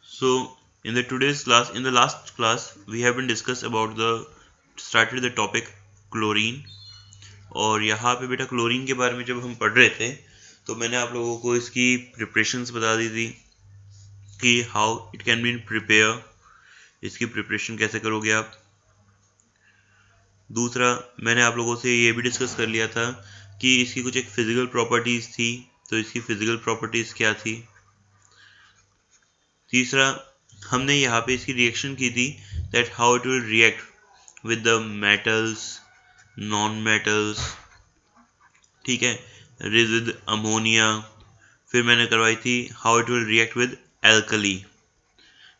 So in the last class, we have been discussed about started the topic chlorine. और यहाँ पे बेटा chlorine के बारे में जब हम पढ़ रहे थे तो मैंने आप लोगों को इसकी प्रिपरेशंस बता दी थी कि how it can be prepare, इसकी प्रिपरेशन कैसे करोगे आप। दूसरा, मैंने आप लोगों से ये भी डिस्कस कर लिया था कि इसकी कुछ एक फिजिकल प्रॉपर्टीज़ थी, तो इसकी फिजिकल प्रॉपर्टीज़ क्या थी। तीसरा, हमने यहाँ पे इसकी रिएक्शन की थी that how it will react with the metals, non metals, ठीक है, विद अमोनिया। फिर मैंने करवाई थी how it will react with alkali.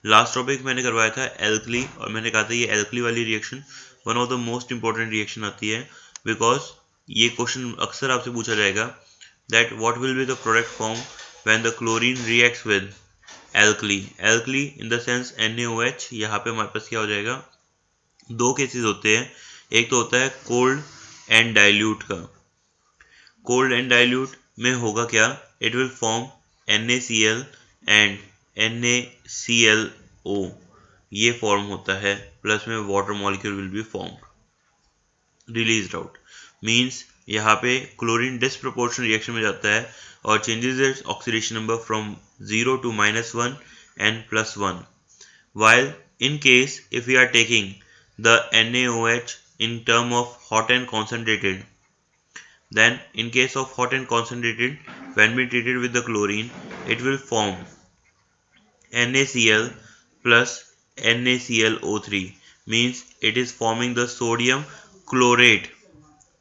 Last topic मैंने करवाया था एल्कली, और मैंने कहा था ये एल्कली वाली reaction one of the most important reaction आती है, बिकॉज ये क्वेश्चन अक्सर आपसे पूछा जाएगा that what will be the product form when the chlorine reacts with alkali. Alkali in the sense NaOH। यहाँ पे हमारे पास क्या हो जाएगा, दो केसेस होते हैं। एक तो होता है कोल्ड एंड डाइल्यूट का। कोल्ड एंड डाइल्यूट में होगा क्या, it will form NaCl and NaClO, ये फॉर्म होता है, प्लस में water molecule will B form released out. Means यहाँ पे क्लोरीन डिसप्रोपोर्शनल रिएक्शन में जाता है और changes its oxidation number from 0 to -1 and +1, while in case if we are taking the NaOH in term of hot and concentrated, then in case of hot and concentrated, when we treated with the chlorine, it will form NaCl plus NaClO3, means it is forming the sodium chlorate।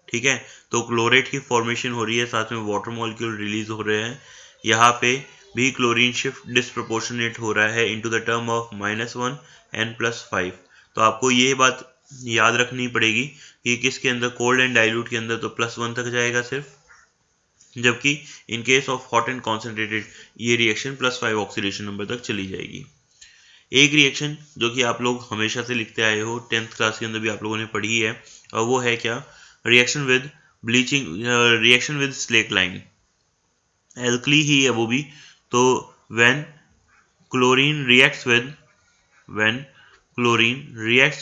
ठीक है, तो chlorate की formation हो रही है, साथ में water molecule release हो रहे हैं। यहाँ पे भी क्लोरीन शिफ्ट डिस्प्रोपोर्शनेट हो रहा है into the term of -1 and +5। तो आपको ये बात याद रखनी पड़ेगी कि किसके अंदर, कोल्ड एंड डाइल्यूट के अंदर तो +1 तक जाएगा सिर्फ, जबकि in case of hot and concentrated ये रिएक्शन +5 ऑक्सीडेशन नंबर तक चली जाएगी। एक रिएक्शन जो कि आप लोग हमेशा से लिखते आए हो, 10th क्लास के अंदर भी आप लोगों ने पढ़ी है, और वो है क्या, reaction with bleaching, reaction with slake lime. Alkali ही है वो भी। तो when chlorine reacts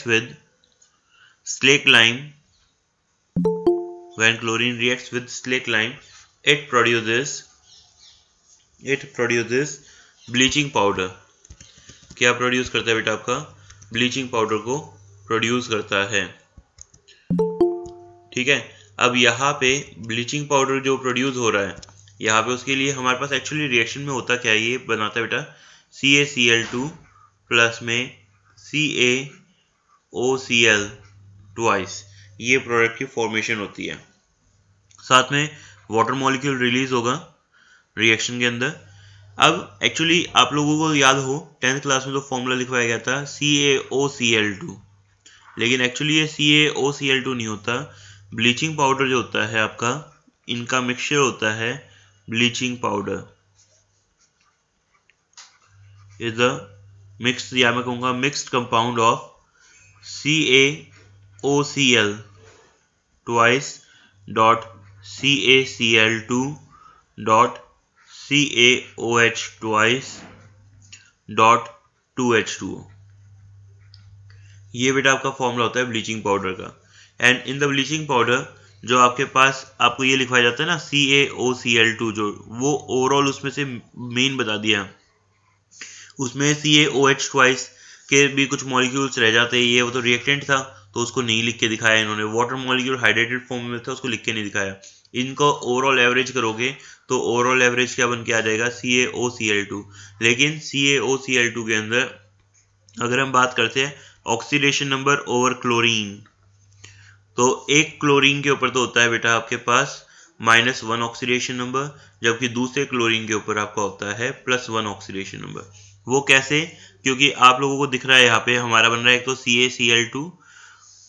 with slake lime, when chlorine reacts with slake lime, it produces bleaching powder। क्या प्रोड्यूस करता है बेटा, आपका ब्लीचिंग पाउडर को प्रोड्यूस करता है। ठीक है, अब यहाँ पे ब्लीचिंग पाउडर जो प्रोड्यूस हो रहा है, यहाँ पे उसके लिए हमारे पास एक्चुअली रिएक्शन में होता क्या है, ये बनाता है बेटा CaCl2 प्लस में CaOCl ट्वाइस, ये प्रोडक्ट की फॉर्मेशन होती है। साथ में वाटर मॉलिक्यूल रिलीज होगा रिएक्शन के अंदर। अब एक्चुअली आप लोगों को याद हो 10th क्लास में तो फॉर्मूला लिखवाया गया था CaOCl2, लेकिन एक्चुअली ये CaOCl2 नहीं होता। ब्लीचिंग पाउडर जो होता है आपका, इनका मिक्सचर होता है, bleaching powder is the mixed, या मैं कहूँगा mixed compound of CaOCl twice dot CaCl2 dot CaOH twice dot 2H2O। ये बेटा आपका फॉर्मूला होता है ब्लीचिंग पाउडर का। And in the bleaching powder जो आपके पास आपको ये लिखवाया जाता है ना CaOCl2, जो वो ओवरऑल उसमें से मेन बता दिया, उसमें CaOH ट्वाइस के भी कुछ मॉलिक्यूल्स रह जाते हैं, ये वो तो रिएक्टेंट था तो उसको नहीं लिख के दिखाया इन्होंने। वाटर मॉलिक्यूल हाइड्रेटेड फॉर्म में था, उसको लिख के नहीं दिखाया। इनको ओवरऑल एवरेज करोगे तो ओवरऑल एवरेज क्या बन के आ जाएगा, CaOCl2। लेकिन CaOCl2 के अंदर अगर हम बात करते हैं ऑक्सीडेशन नंबर ओवर क्लोरीन, तो एक क्लोरीन के ऊपर तो होता है बेटा आपके पास -1 ऑक्सीडेशन नंबर, जबकि दूसरे क्लोरीन के ऊपर आपका होता है +1 ऑक्सीडेशन नंबर। वो कैसे, क्योंकि आप लोगों को दिख रहा है यहाँ पे हमारा बन रहा है एक तो CaCl2,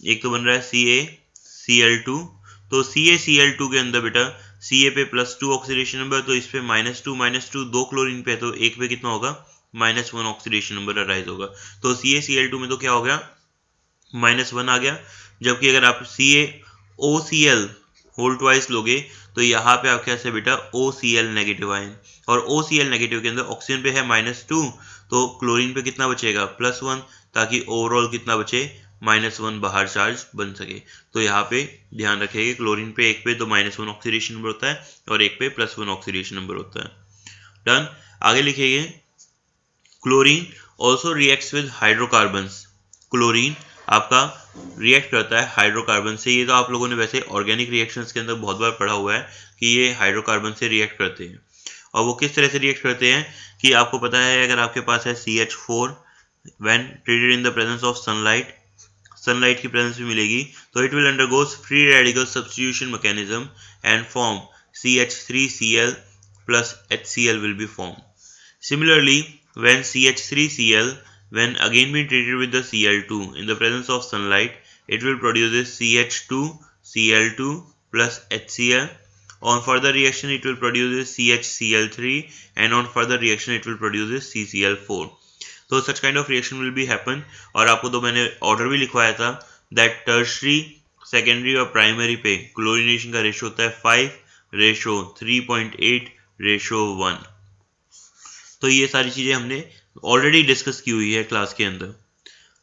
एक तो बन रहा है CaCl2। तो CaCl2 के अंदर बेटा Ca पे +2 ऑक्सीडेशन नंबर, तो इस पे -2 दो क्लोरीन पे, तो एक पे कितना होगा, -1 ऑक्सीडेशन नंबर अराइज होगा। तो CaCl2 में तो क्या हो गया, -1 आ गया। जबकि अगर आप CaOCl होल ट्वाइस लोगे तो यहाँ पे आपके पास है बेटा OCl नेगेटिव आयन, और OCl नेगेटिव के अंदर ऑक्सीजन पे है -2, तो क्लोरीन पे कितना बचेगा +1, ताकि ओवरऑल कितना बचे -1 बाहर चार्ज बन सके। तो यहाँ पे ध्यान रखिए क्लोरीन पे एक पे तो -1 ऑक्सीडेशन नंबर होता है और एक पे +1 ऑक्सीडेशन नंबर होता है। डन। आगे लिखिए chlorine also reacts with hydrocarbons. Chlorine आपका रिएक्ट करता है हाइड्रोकार्बन से। ये तो आप लोगों ने वैसे ऑर्गेनिक रिएक्शंस के अंदर बहुत बार पढ़ा हुआ है कि ये हाइड्रोकार्बन से रिएक्ट करते हैं। और वो किस तरह से रिएक्ट करते हैं कि आपको पता है अगर आपके पास है CH4 when treated in the presence of sunlight, sunlight की प्रेजेंस में मिलेगी तो it will undergoes free radical substitution mechanism and form CH3Cl plus HCl will be formed. Similarly, when CH3Cl, when again being treated with the Cl2 in the presence of sunlight, it will produce CH2Cl2 plus HCl. On further reaction, it will produce CHCl3, and on further reaction, it will produce CCl4. तो such kind of reaction will be happen. और आपको तो मैंने order भी लिखवाया था that tertiary, secondary और primary पे क्लोरीनेशन का रेशो होता है 5:3.8:1। तो ये सारी चीजें हमने ऑलरेडी डिस्कस की हुई है क्लास के अंदर।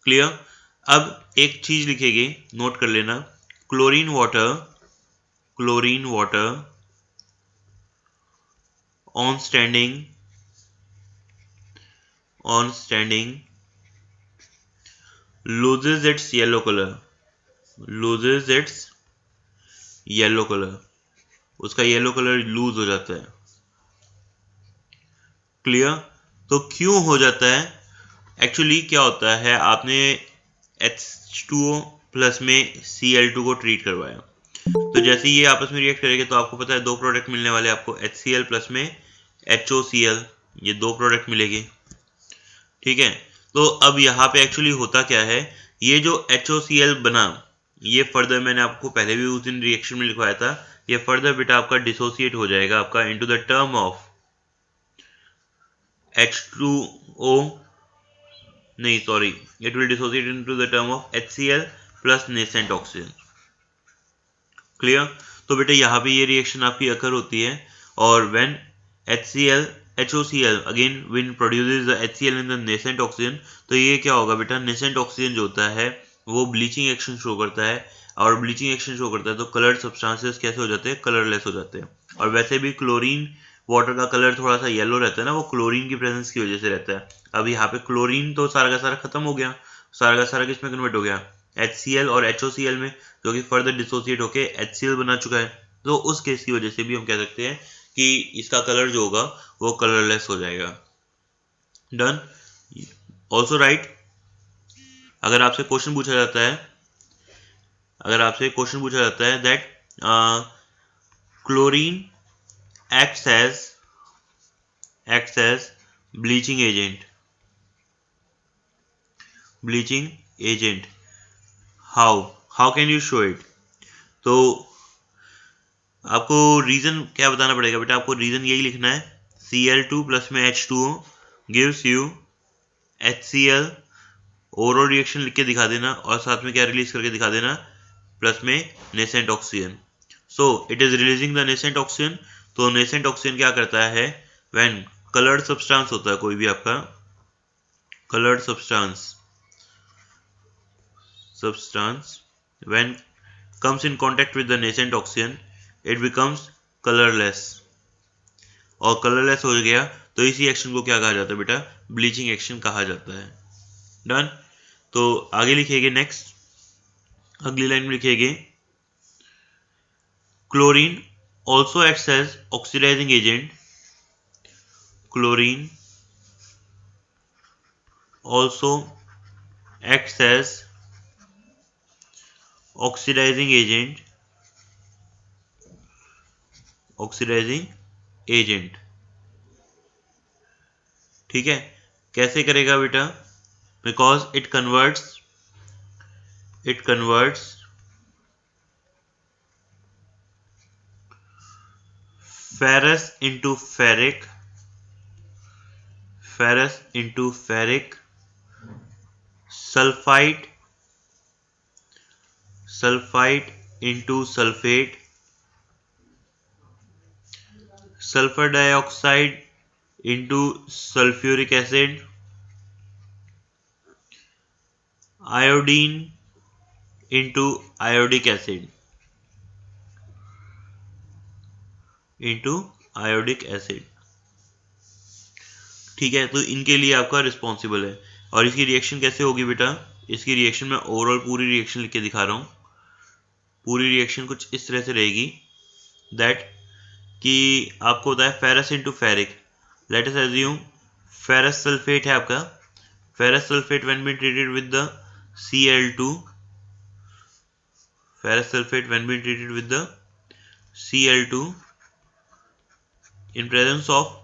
क्लियर। अब एक चीज लिखेंगे, नोट कर लेना, chlorine water on standing loses its yellow color, उसका येलो कलर लूज हो जाता है। क्लियर। तो क्यों हो जाता है, एक्चुअली क्या होता है, आपने H2O प्लस में Cl2 को ट्रीट करवाया, तो जैसे ये आपस में रिएक्ट करेंगे तो आपको पता है दो प्रोडक्ट मिलने वाले आपको, HCl प्लस में HOCl, ये दो प्रोडक्ट मिलेंगे। ठीक है। तो अब यहाँ पे एक्चुअली होता क्या है, ये जो HOCl बना, ये फर्दर मैंने आपको पहले भी उस दिन रिएक्शन में लिखवाया था, ये फर्दर बेटा आपका डिसोसिएट हो जाएगा आपका into the term of H2O, नहीं sorry, it will dissociate into the term of HCl plus nascent oxygen. Clear. तो बेटा यहाँ पे ये रिएक्शन आपकी अकर होती है, और when HOCl again when produces the HCl in the nascent oxygen, तो ये क्या होगा बेटा, नेसेंट ऑक्सीजन जो होता है वो ब्लीचिंग एक्शन शो करता है, और ब्लीचिंग एक्शन शो करता है तो कलर्ड सब्सटेंसेस कैसे हो जाते हैं, कलरलेस हो जाते हैं। और वैसे भी क्लोरीन वाटर का कलर थोड़ा सा येलो रहता है ना, वो क्लोरीन की प्रेजेंस की वजह से रहता है। अब यहाँ पे क्लोरीन तो सारा का सारा खत्म हो गया, सारा का सारा किसमें कन्वर्ट हो गया, HCl और HOCl में, जो कि फर्दर डिसोसिएट होके HCl बना चुका है। तो उस केस की वजह से भी हम कह सकते हैं कि इसका कलर जो होगा वो कलरलेस हो जाएगा। डन। Also right. अगर आपसे क्वेश्चन पूछा जाता है that chlorine acts as bleaching agent, how can you show it? तो आपको रीजन क्या बताना पड़ेगा बेटा, आपको रीजन यही लिखना है, Cl2 प्लस में H2O gives you HCl, overall reaction लिख के दिखा देना, और साथ में क्या रिलीज करके दिखा देना, प्लस में nascent oxygen. So it is releasing the nascent oxygen. तो नेसेंट ऑक्सीजन क्या करता है, व्हेन कलर्ड सब्सटेंस होता है कोई भी आपका coloured substance when comes in contact with the nascent oxygen it becomes colorless, और कलरलेस हो गया तो इसी एक्शन को क्या कहा जाता है बेटा, ब्लीचिंग एक्शन कहा जाता है। डन। तो आगे लिखिएगा, नेक्स्ट अगली लाइन में लिखिएगा, chlorine also acts as oxidizing agent, chlorine also acts as oxidizing agent। ठीक है। कैसे करेगा बेटा, because it converts ferrous into ferric, sulfite into sulfate, sulphur dioxide into sulfuric acid, iodine into iodic acid, ठीक है। तो इनके लिए आपका रिस्पॉन्सिबल है। और इसकी रिएक्शन कैसे होगी बेटा, इसकी रिएक्शन मैं ओवरऑल पूरी रिएक्शन लिख के दिखा रहा हूँ। पूरी रिएक्शन कुछ इस तरह से रहेगी दैट कि आपको होता है ferrous into ferric. Let us assume ferrous sulfate है आपका। Ferrous sulfate when been treated with the Cl2, ferrous sulfate when being treated with the Cl2 in presence of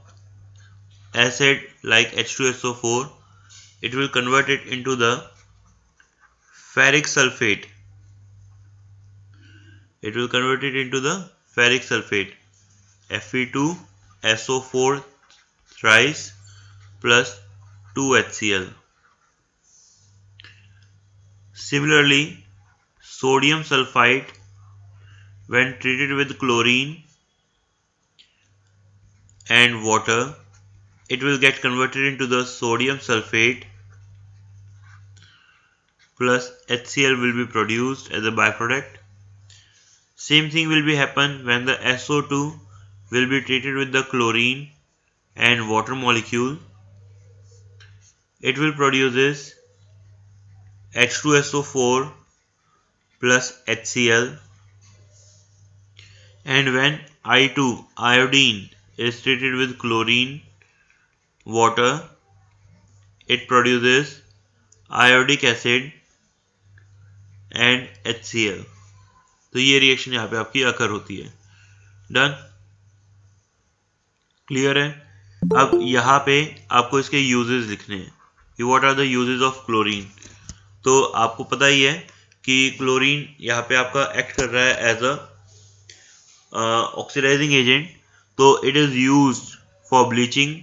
acid like H2SO4, it will convert it into the ferric sulfate. It will convert it into the ferric sulfate, Fe2SO4 thrice plus 2HCl. Similarly, sodium sulfite when treated with chlorine and water, it will get converted into the sodium sulfate plus HCl will be produced as a byproduct. Same thing will be happen when the SO2 will be treated with the chlorine and water molecule. It will produce this H2SO4 plus HCl, and when I2 iodine is treated with chlorine water, it produces iodic acid and HCl. तो ये reaction यहाँ पे आपकी अकर होती है। Done, clear है। अब यहाँ पे आपको इसके यूजेस लिखने हैं कि what are the uses of chlorine. तो आपको पता ही है कि क्लोरीन यहाँ पे आपका एक्ट कर रहा है एज अ ऑक्सीडाइजिंग एजेंट। तो it is used for bleaching,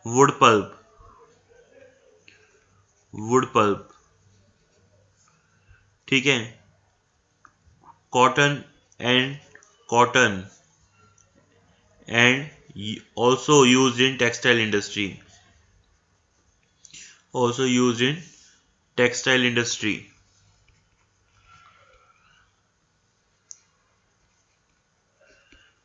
wood pulp, ठीक है, cotton and also used in textile industry.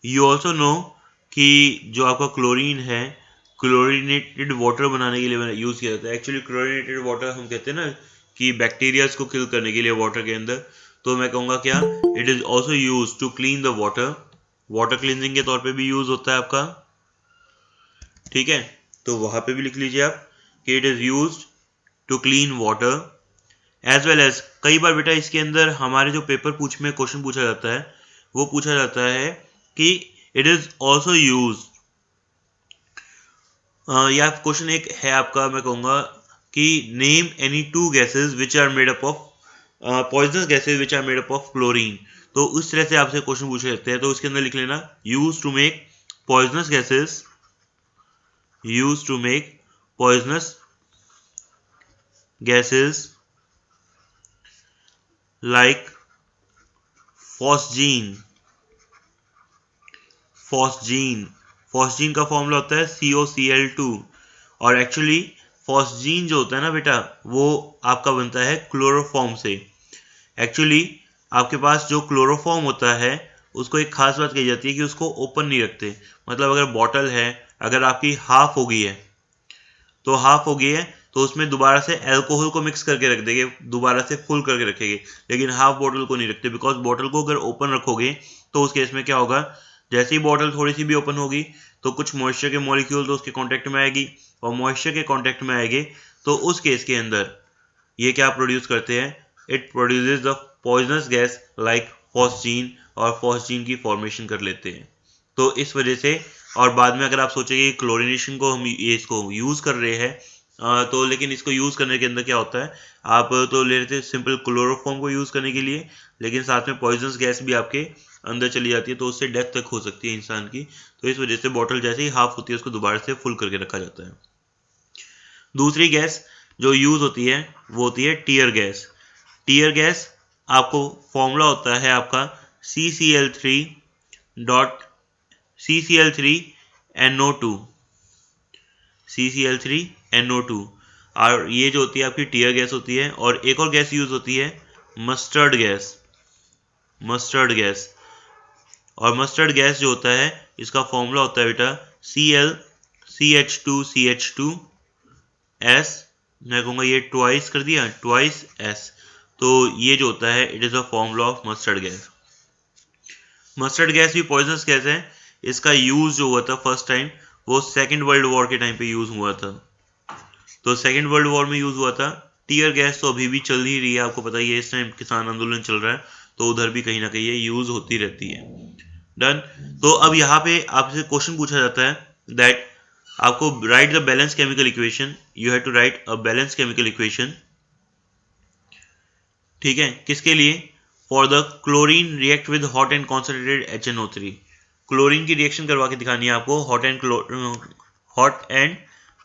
You also know कि जो आपका क्लोरीन है क्लोरीनेटेड वाटर बनाने के लिए यूज किया जाता है। एक्चुअली क्लोरीनेटेड वाटर हम कहते हैं ना कि बैक्टीरियाज को किल करने के लिए वाटर के अंदर। तो मैं कहूँगा क्या, it is also use to clean the water cleansing के तौर पे भी यूज होता है आपका, ठीक है। तो वहां पे भी लिख लीजिए आप कि it is use to clean water as well as. कई बार बेटा इसके अंदर हमारे जो पेपर में क्वेश्चन पूछा जाता है वो पूछा जाता है कि इट इज ऑल्सो यूज, या क्वेश्चन एक है आपका, मैं कहूँगा कि name any two gases which are made up of poisonous gases which are made up of chlorine. तो उस तरह से आपसे क्वेश्चन पूछे जाते हैं। तो उसके अंदर लिख लेना use to make poisonous gases like phosgene का फॉर्मूला होता है COCl2। और एक्चुअली फॉस्जीन जो होता है ना बेटा वो आपका बनता है क्लोरोफॉर्म से। एक्चुअली आपके पास जो क्लोरोफॉर्म होता है उसको एक खास बात कही जाती है कि उसको ओपन नहीं रखते। मतलब अगर बॉटल है, अगर आपकी हाफ हो गई है तो उसमें दोबारा से अल्कोहल को मिक्स करके रख देंगे, दोबारा से फुल करके रखेंगे, लेकिन हाफ बॉटल को नहीं रखते। बिकॉज बॉटल को अगर ओपन रखोगे तो उस केस में क्या होगा, जैसे ही बॉटल थोड़ी सी भी ओपन होगी तो कुछ मॉइस्चर के मॉलिक्यूल तो उसके कांटेक्ट में आएगी, और मॉइस्चर के कांटेक्ट में आएंगे तो उस केस के अंदर ये क्या प्रोड्यूस करते हैं, it produces the poisonous gas like phosgene, और फॉस्जीन की फॉर्मेशन कर लेते हैं। तो इस वजह से, और बाद में अगर आप सोचेंगे क्लोरीनेशन को हम इसको यूज कर रहे हैं, तो लेकिन इसको यूज करने के अंदर क्या होता है, आप तो ले लेते हैं सिंपल क्लोरोफॉर्म को यूज करने के लिए, लेकिन साथ में पॉइजनस गैस भी आपके अंदर चली जाती है, तो उससे डेथ तक हो सकती है इंसान की। तो इस वजह से बॉटल जैसे ही हाफ होती है उसको दोबारा से फुल करके रखा जाता है। दूसरी गैस जो यूज होती है वो होती है टीयर गैस। आपको फॉर्मूला होता है आपका CCl3.CCl3NO2 CCl3NO2। और ये जो होती है आपकी टीयर गैस होती है। और एक और गैस यूज होती है मस्टर्ड गैस। मस्टर्ड गैस, और मस्टर्ड गैस जो होता है इसका फॉर्मूला होता है बेटा ClCH2CH2S। मैं कहूँगा ये ट्वाइस कर दिया, ट्वाइस S। तो ये जो होता है it is a formula of mustard gas. Mustard gas भी पॉइजनस गैस है। इसका यूज जो हुआ था फर्स्ट टाइम वो सेकेंड वर्ल्ड वॉर के टाइम पे यूज हुआ था। तो सेकेंड वर्ल्ड वॉर में यूज हुआ था। टीयर गैस तो अभी भी चल ही रही है, आपको पता ही है, इस टाइम किसान आंदोलन चल रहा है तो उधर भी कहीं ना कहीं ये यूज होती रहती है। डन। तो अब यहाँ पे आपसे क्वेश्चन पूछा जाता है दैट आपको write the balance chemical equation. You have to write a balance chemical equation. ठीक है, किसके लिए? For the chlorine react with hot and concentrated HNO3। क्लोरीन की रिएक्शन करवा के दिखानी है आपको हॉट एंड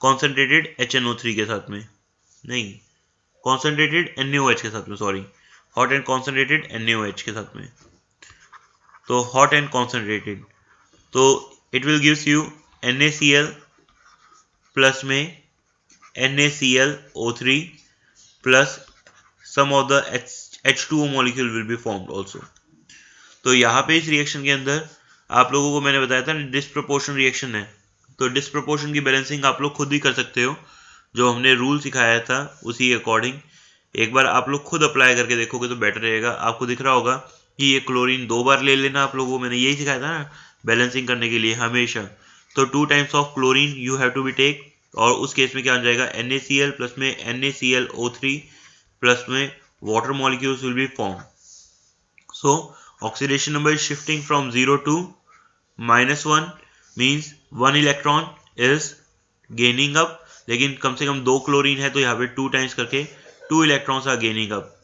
कॉन्सेंट्रेटेड HNO3 के साथ में, नहीं कॉन्सेंट्रेटेड NaOH के साथ में, sorry, hot and concentrated NaOH के साथ में। तो हॉट एंड कॉन्सेंट्रेटेड, तो it will gives you NaCl plus में NaClO3 plus some of the H2O molecule will be formed also. तो यहाँ पे इस रिएक्शन के अंदर आप लोगों को मैंने बताया था डिस्प्रपोर्शन रिएक्शन है। तो डिस्प्रपोर्शन की बैलेंसिंग आप लोग खुद ही कर सकते हो, जो हमने रूल सिखाया था उसी अकॉर्डिंग एक बार आप लोग खुद अप्लाई करके देखोगे तो बेटर रहेगा। आपको दिख रहा होगा कि ये क्लोरीन 2 बार ले लेना आप लोगों को, मैंने यही सिखाया था ना बैलेंसिंग करने के लिए हमेशा। तो 2 times of chlorine you have to be take, और उस केस में क्या आ जाएगा NaCl प्लस में NaClO3 प्लस में water molecules will be formed. So oxidation number is shifting from 0 to -1 means 1 electron is gaining up, लेकिन कम से कम 2 क्लोरीन है तो यहाँ पे 2 टाइम्स करके 2 electrons are gaining up.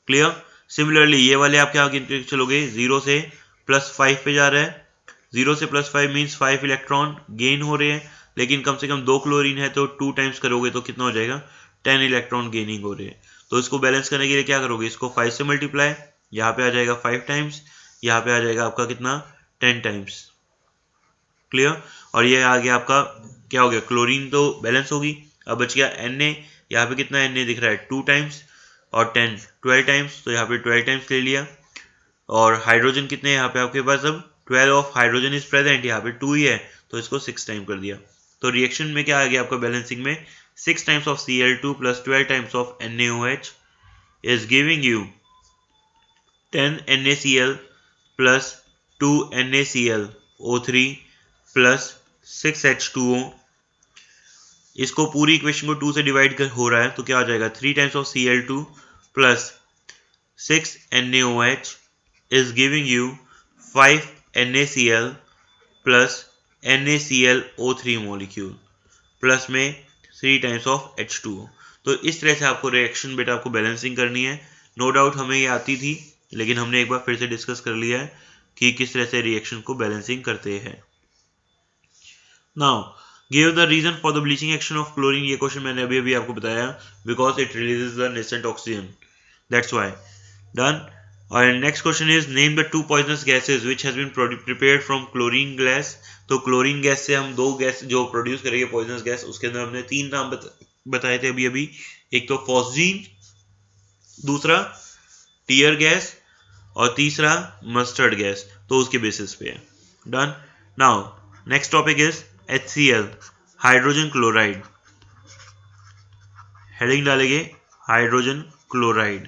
Clear? Similarly ये वाले आप क्या गिनते चलोगे, 0 से +5 पे जा रहा है, 0 से +5 मीन्स 5 इलेक्ट्रॉन गेन हो रहे हैं, लेकिन कम से कम 2 क्लोरीन है तो 2 टाइम्स करोगे तो कितना हो जाएगा, 10 इलेक्ट्रॉन गेनिंग हो रहे हैं। तो इसको बैलेंस करने के लिए क्या करोगे, इसको 5 से मल्टीप्लाई, यहाँ पे आ जाएगा 5 टाइम्स, यहाँ पे आ जाएगा आपका कितना, 10 टाइम्स। क्लियर? और ये आ गया आपका क्या हो गया, क्लोरीन तो बैलेंस होगी। अब बच गया Na, यहाँ पे कितना Na दिख रहा है 2 टाइम्स और 10 12 टाइम्स, तो यहाँ पे 12 टाइम्स ले लिया। और हाइड्रोजन कितने यहाँ पे आपके पास, अब 12 ऑफ हाइड्रोजन इज प्रेजेंट, यहाँ पे 2 ही है तो इसको 6 टाइम कर दिया। तो रिएक्शन में क्या आ गया आपका बैलेंसिंग में, 6 times of Cl2 plus 12 times of NaOH is giving you 10 NaCl plus 2 NaClO3 plus 6 H2O। इसको पूरी इक्वेशन को 2 से डिवाइड कर हो रहा है तो क्या आ जाएगा, 3 times of Cl2 plus 6 NaOH is giving you 5 NaCl plus NaClO3 molecule plus में 3 टाइम्स ऑफ H2O। तो इस तरह से आपको रिएक्शन बेटा आपको बैलेंसिंग करनी है। नो डाउट हमें ये आती थी, लेकिन हमने एक बार फिर से डिस्कस कर लिया है कि किस तरह से रिएक्शन को बैलेंसिंग करते हैं। Now give the reason for the bleaching action of chlorine. ये क्वेश्चन मैंने अभी अभी आपको बताया, because it releases the nascent oxygen, that's why. Done. और next question is name the 2 poisonous gases which has been prepared from chlorine gas. तो chlorine gas से हम 2 गैस जो प्रोड्यूस करेंगे पॉइजनस गैस, उसके अंदर हमने 3 नाम बताए थे अभी अभी। एक तो फॉस्जीन, दूसरा टीयर गैस और तीसरा मस्टर्ड गैस, तो उसके बेसिस पे है। Done. Now next topic is HCl, hydrogen chloride. Heading डालेंगे हाइड्रोजन क्लोराइड।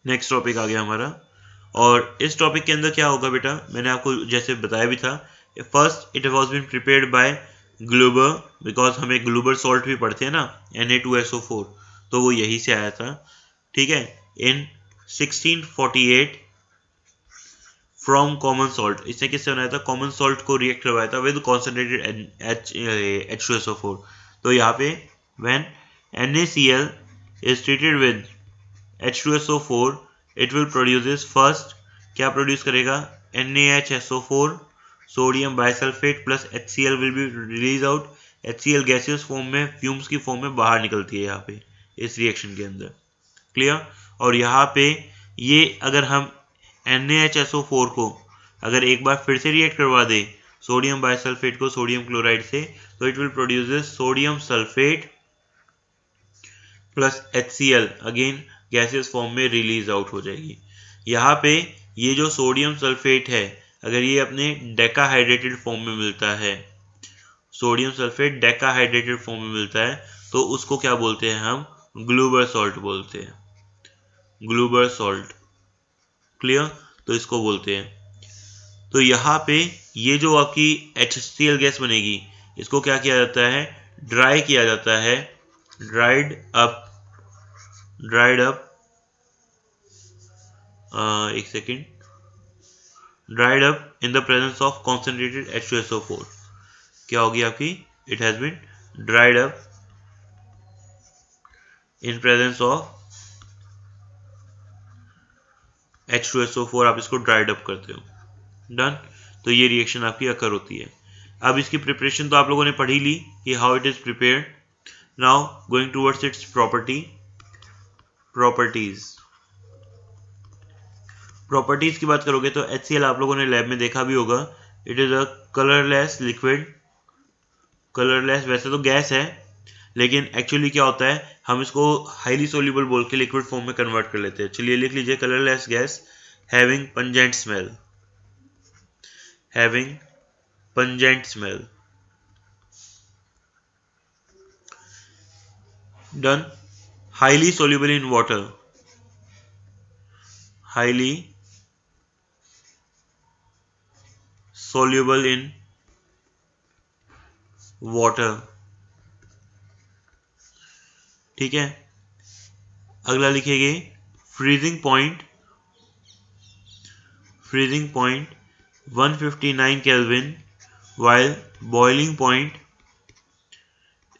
नेक्स्ट टॉपिक आ गया हमारा। और इस टॉपिक के अंदर क्या होगा बेटा, मैंने आपको जैसे बताया भी था, first it was been prepared by Glauber, because हमें ग्लूबर सॉल्ट भी पढ़ते हैं ना, Na2SO4, तो वो यही से आया था। ठीक है, इन 1648 फ्रॉम कॉमन सॉल्ट। इसने किससे बनाया था, कॉमन सॉल्ट को रिएक्ट करवाया था विद कॉन्सेंट्रेटेड H2SO4। तो यहाँ पे when NaCl is treated with H2SO4 it will produces first, क्या प्रोड्यूस करेगा, NaHSO4 sodium bisulphate plus HCl will be release out। HCl gaseous form में, फ्यूम्स की फॉर्म में बाहर निकलती है यहाँ पे इस रिएक्शन के अंदर। क्लियर। और यहाँ पे ये अगर हम NaHSO4 को अगर एक बार फिर से रिएक्ट करवा दे सोडियम बाइसल्फेट को सोडियम क्लोराइड से, तो it will produce sodium sulphate plus HCl, again gaseous form में रिलीज आउट हो जाएगी। यहाँ पे ये जो सोडियम सल्फेट है अगर ये अपने डेकाहाइड्रेटेड फॉर्म में मिलता है, सोडियम सल्फेट डेकाहाइड्रेटेड फॉर्म में मिलता है, तो उसको क्या बोलते हैं हम, ग्लूबर सॉल्ट बोलते हैं, ग्लूबर सॉल्ट। क्लियर, तो इसको बोलते हैं। तो यहाँ पे ये जो आपकी HCl गैस बनेगी इसको क्या किया जाता है, ड्राई किया जाता है, ड्राइड अप एक second, dried up in the presence of concentrated H2SO4। क्या होगी आपकी, it has been dried up in presence of H2SO4, आप इसको ड्राइड अप करते हो, डन। तो ये रिएक्शन आपकी अकर होती है। अब इसकी प्रिपरेशन तो आप लोगों ने पढ़ी ली कि how it is prepared. Now going towards its properties की बात करोगे तो HCl आप लोगों ने लैब में देखा भी होगा, it is a colourless liquid, colourless वैसे तो गैस है लेकिन एक्चुअली क्या होता है हम इसको हाईली सोल्यूबल बोल के लिक्विड फॉर्म में कन्वर्ट कर लेते हैं। चलिए लिख लीजिए, colourless gas having pungent smell, having pungent smell, done. Highly soluble in water, highly soluble in water, ठीक है। अगला लिखेंगे freezing point 159 kelvin while boiling point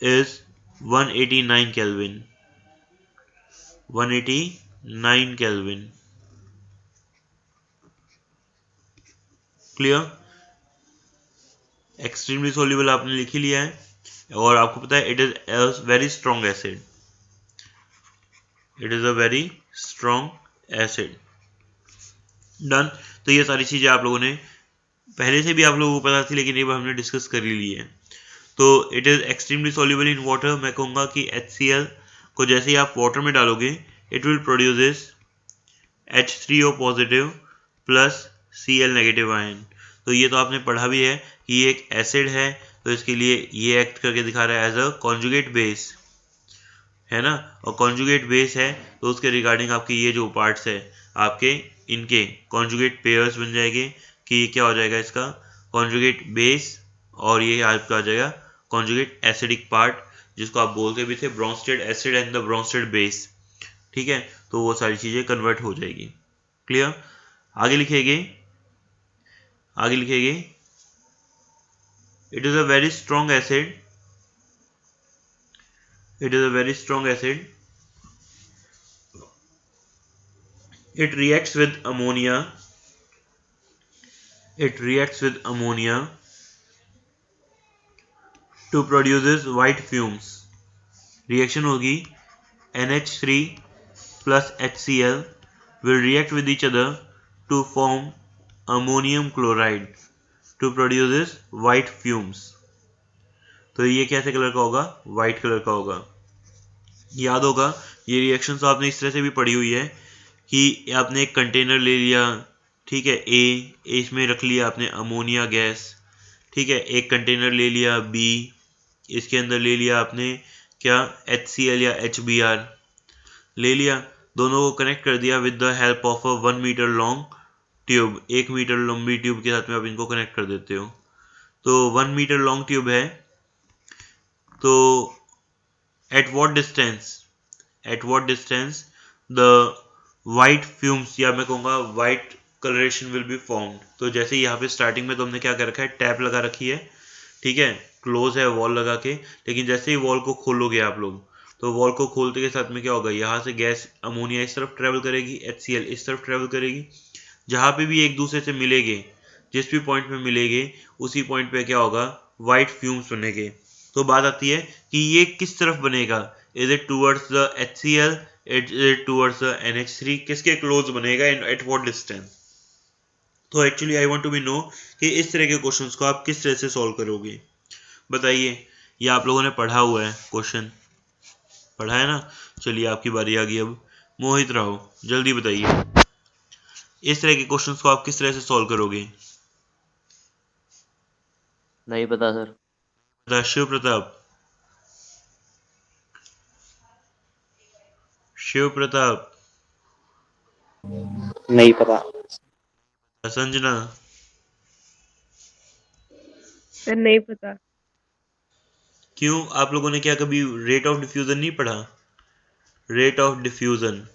is 189 kelvin, 189 kelvin. Clear, extremely soluble आपने लिख ही लिया है और आपको पता है it is a very strong acid, it is a very strong acid, done. तो ये सारी चीजें आप लोगों ने पहले से भी आप लोगों को पता थी लेकिन ये बार हमने डिस्कस कर ही ली है। तो it is extremely soluble in water, मैं कहूँगा कि HCl को जैसे ही आप वाटर में डालोगे it will produce H3O positive plus Cl negative ion. तो ये तो आपने पढ़ा भी है कि ये एक एसिड है तो इसके लिए ये एक्ट करके दिखा रहा है एज अ कॉन्जुगेट बेस, है ना। और कॉन्जुगेट बेस है तो उसके रिगार्डिंग आपके ये जो पार्ट्स है आपके इनके कॉन्जुगेट पेयर्स बन जाएंगे कि ये क्या हो जाएगा, इसका कॉन्जुगेट बेस, और ये आपका आ जाएगा कॉन्जुगेट एसिडिक पार्ट जिसको आप बोलते भी थे Bronsted acid and the Bronsted base, ठीक है। तो वो सारी चीजें कन्वर्ट हो जाएगी। क्लियर, आगे लिखेंगे it is a very strong acid, it is a very strong acid, it reacts with ammonia to produces white fumes। Reaction होगी NH3 plus HCl will react with each other to form ammonium chloride to produces white fumes। तो ये कैसे colour का होगा, white colour का होगा। याद होगा ये रिएक्शन तो आपने इस तरह से भी पढ़ी हुई है कि आपने एक कंटेनर ले लिया, ठीक है, ए इसमें रख लिया आपने अमोनिया गैस, ठीक है, एक कंटेनर ले लिया बी, इसके अंदर ले लिया आपने क्या HCl या HBr ले लिया, दोनों को कनेक्ट कर दिया with the help of a 1 metre long tube, 1 metre लंबी ट्यूब के साथ में आप इनको कनेक्ट कर देते हो। तो 1 मीटर लॉन्ग ट्यूब है, तो at what distance the white fumes या मैं कहूँगा white coloration will be formed। तो जैसे यहाँ पे स्टार्टिंग में तो हमने क्या कर रखा है, टैप लगा रखी है, ठीक है, क्लोज है वॉल लगा के, लेकिन जैसे ही वॉल को खोलोगे आप लोग तो वॉल को खोलते के साथ में क्या होगा, यहाँ से गैस अमोनिया इस तरफ ट्रेवल करेगी, HCl इस तरफ ट्रेवल करेगी, जहाँ पे भी एक दूसरे से मिलेंगे, जिस भी पॉइंट पे मिलेंगे उसी पॉइंट पे क्या होगा, व्हाइट फ्यूम्स बनेंगे। तो बात आती है कि ये किस तरफ बनेगा, is it towards the HCl it towards the NH3 किसके क्लोज बनेगा एंड एट व्हाट डिस्टेंस। तो actually I want to be know कि इस तरह के क्वेश्चंस को आप किस तरह से सॉल्व करोगे। बताइए, ये आप लोगों ने पढ़ा हुआ है, क्वेश्चन पढ़ा है ना। चलिए आपकी बारी आ गई अब। मोहित राव जल्दी बताइए, इस तरह के क्वेश्चंस को आप किस तरह से सॉल्व करोगे। नहीं पता सर। शिव प्रताप, शिव प्रताप, नहीं पता। संजना, सर नहीं पता। क्यों, आप लोगों ने क्या कभी रेट ऑफ डिफ्यूजन नहीं पढ़ा। Rate of diffusion,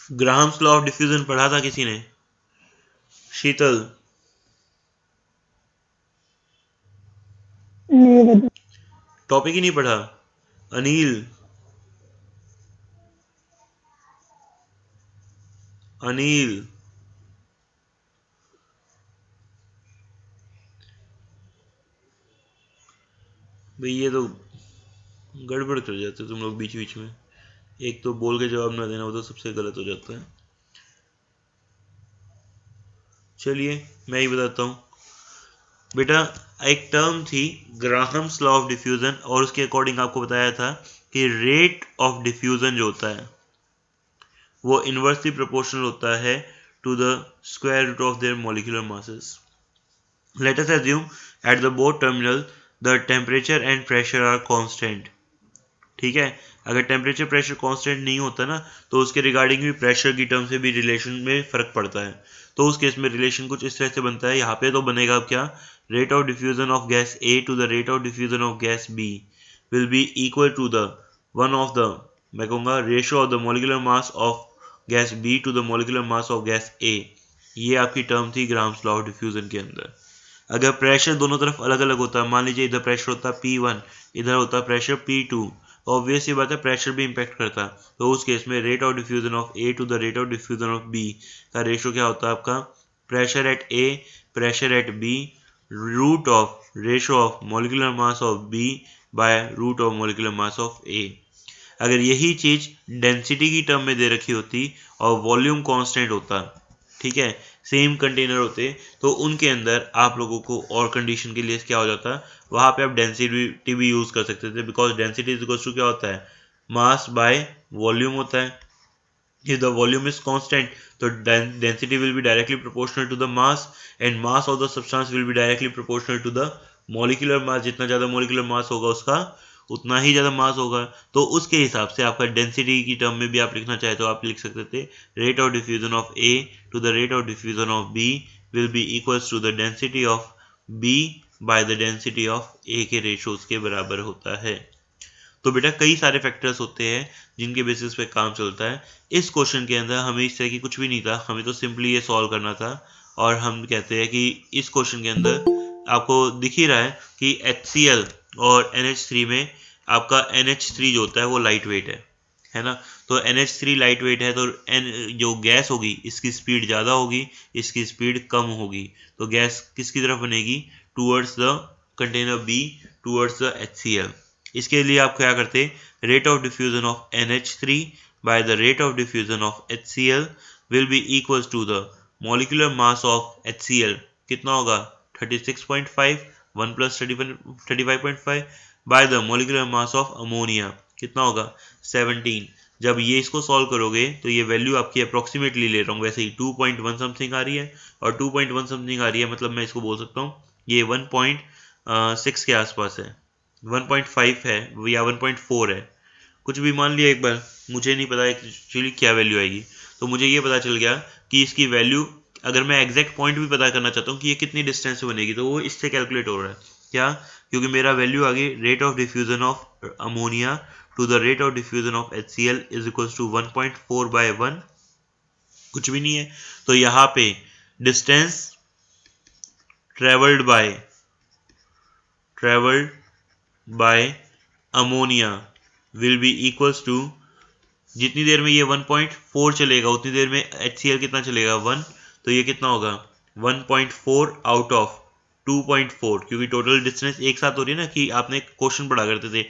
Graham's law of diffusion पढ़ा था किसी ने। शीतल, नहीं पता। टॉपिक ही नहीं पढ़ा। अनिल, अनिल, भाई ये तो गड़बड़ कर जाते तुम लोग बीच बीच में। एक तो बोल के जवाब ना देना, वो तो सबसे गलत हो जाता है। चलिए मैं ही बताता हूँ बेटा। एक टर्म थी ग्राहम्स लॉ ऑफ डिफ्यूजन, और उसके अकॉर्डिंग आपको बताया था कि रेट ऑफ डिफ्यूजन जो होता है वो इनवर्सली प्रोपोर्शनल होता है to the square root of their molecular masses. Let us assume at the both terminal the temperature and pressure are constant। ठीक है, अगर टेम्परेचर प्रेशर कांस्टेंट नहीं होता ना तो उसके रिगार्डिंग भी प्रेशर की टर्म से भी रिलेशन में फर्क पड़ता है। तो उस केस में रिलेशन कुछ इस तरह से बनता है। यहाँ पे तो बनेगा अब क्या, rate of diffusion of gas A to the rate of diffusion of gas B will be equal to the one of the, मैं कहूँगा ratio of the molecular mass of gas B to the molecular mass of gas A। ये आपकी term थी grams law of diffusion के अंदर। अगर pressure दोनों तरफ अलग अलग होता है, मान लीजिए इधर प्रेशर होता P1, इधर होता प्रेशर P2, ऑब्वियस ये बात है प्रेशर भी इंपैक्ट करता है। तो उस केस में rate of diffusion of A to the rate of diffusion of B का रेशियो क्या होता है आपका, pressure at A pressure at B root of ratio of molecular mass of B by root of molecular mass of A। अगर यही चीज density की term में दे रखी होती और वॉल्यूम कांस्टेंट होता, ठीक है, सेम कंटेनर होते, तो उनके अंदर आप लोगों को और कंडीशन के लिए क्या हो जाता, वहां पे आप डेंसिटी भी यूज कर सकते थे, because density is equal to क्या होता है, मास बाय वॉल्यूम होता है। if the volume is constant तो density will be directly proportional to the mass and mass of the substance will be directly proportional to the molecular mass। जितना ज़्यादा molecular mass होगा उसका उतना ही ज़्यादा मास होगा। तो उसके हिसाब से आपका डेंसिटी की टर्म में भी आप लिखना चाहे तो आप लिख सकते थे rate of diffusion of A to the rate of diffusion of B will be equals to the density of B by the density of A के रेशियोज के बराबर होता है। तो बेटा कई सारे फैक्टर्स होते हैं जिनके बेसिस पे काम चलता है। इस क्वेश्चन के अंदर हमें इस तरह की कुछ भी नहीं था, हमें तो सिंपली ये सॉल्व करना था। और हम कहते हैं कि इस क्वेश्चन के अंदर आपको दिख ही रहा है कि HCl और NH3 में आपका NH3 जो होता है वो लाइट वेट है ना। तो NH3 लाइट वेट है तो जो गैस होगी इसकी स्पीड ज़्यादा होगी, इसकी स्पीड कम होगी। तो गैस किसकी तरफ बनेगी, towards the container B towards the HCl। इसके लिए आप क्या करते, rate of diffusion of NH3 by the rate of diffusion of HCl will be equals to the molecular mass of HCl कितना होगा 36.5 1 plus 35.5 by the molecular mass of ammonia कितना होगा 17। जब ये इसको सॉल्व करोगे तो ये वैल्यू आपकी अप्रोक्सीमेटली ले रहा हूँ, वैसे ही 2.1 समथिंग आ रही है और 2.1 समथिंग आ रही है, मतलब मैं इसको बोल सकता हूँ ये 1.6 के आसपास है, 1.5 है या 1.4 है, कुछ भी मान लिया। एक बार मुझे नहीं पता एक्चुअली क्या वैल्यू आएगी, तो मुझे ये पता चल गया कि इसकी वैल्यू अगर मैं एग्जैक्ट पॉइंट भी पता करना चाहता हूँ कि ये कितनी डिस्टेंस से बनेगी तो वो इससे कैलकुलेट हो रहा है। क्या, क्योंकि मेरा वैल्यू आ गई rate of diffusion of ammonia to the rate of diffusion of HCl is equals to 1.4 by 1, कुछ भी नहीं है। तो यहाँ पे distance travelled by ammonia will be equals to, जितनी देर में ये 1.4 चलेगा उतनी देर में HCl कितना चलेगा 1, तो ये कितना होगा 1.4 आउट ऑफ 2.4, क्योंकि टोटल डिस्टेंस एक साथ हो रही है ना, कि आपने क्वेश्चन पढ़ा करते थे